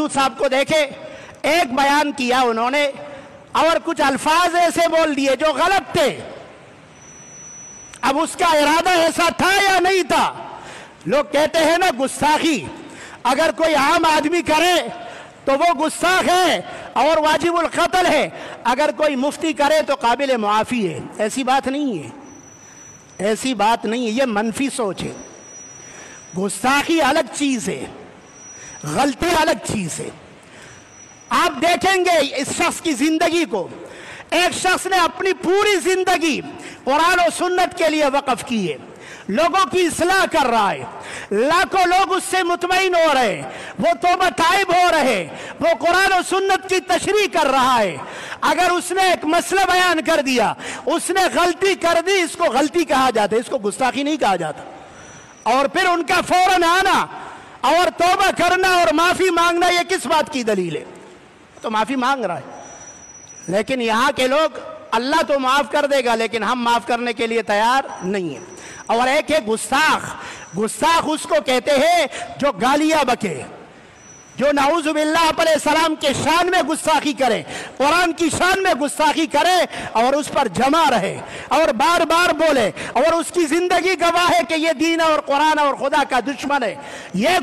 साहब को देखे, एक बयान किया उन्होंने और कुछ अल्फाज ऐसे बोल दिए जो गलत थे। अब उसका इरादा ऐसा था या नहीं था? लोग कहते हैं ना गुस्ताखी अगर कोई आम आदमी करे तो वो गुस्ताख है और वाजिबुल कत्ल है, अगर कोई मुफ्ती करे तो काबिल मुआफी है। ऐसी बात नहीं है, ऐसी बात नहीं है, ये मनफी सोच है। गुस्ताखी अलग चीज है, गलती अलग चीज है। आप देखेंगे इस शख्स की जिंदगी को, एक शख्स ने अपनी पूरी जिंदगी कुरान और सुन्नत के लिए वक्फ की है, लोगों की इस्लाह कर रहा है, लाखों लोग उससे मुतमईन हो रहे हैं, वो तौबा ताइब हो रहे, वो कुरान और सुन्नत की तशरीह कर रहा है। अगर उसने एक मसला बयान कर दिया, उसने गलती कर दी, इसको गलती कहा जाता है, इसको गुस्ताखी नहीं कहा जाता। और फिर उनका फौरन आना और तौबा करना और माफी मांगना, ये किस बात की दलील है? तो माफी मांग रहा है, लेकिन यहां के लोग अल्लाह तो माफ कर देगा लेकिन हम माफ करने के लिए तैयार नहीं है। और एक है गुस्ताख, गुस्ताख उसको कहते हैं जो गालियां बके, जो नाउजुबिल्लाह अपने सलाम के शान में गुस्ताखी करे, कुरान की शान में गुस्ताखी करे और उस पर जमा रहे और बार बार बोले और उसकी जिंदगी गवाह है कि ये दीन और कुरान और खुदा का दुश्मन है। ये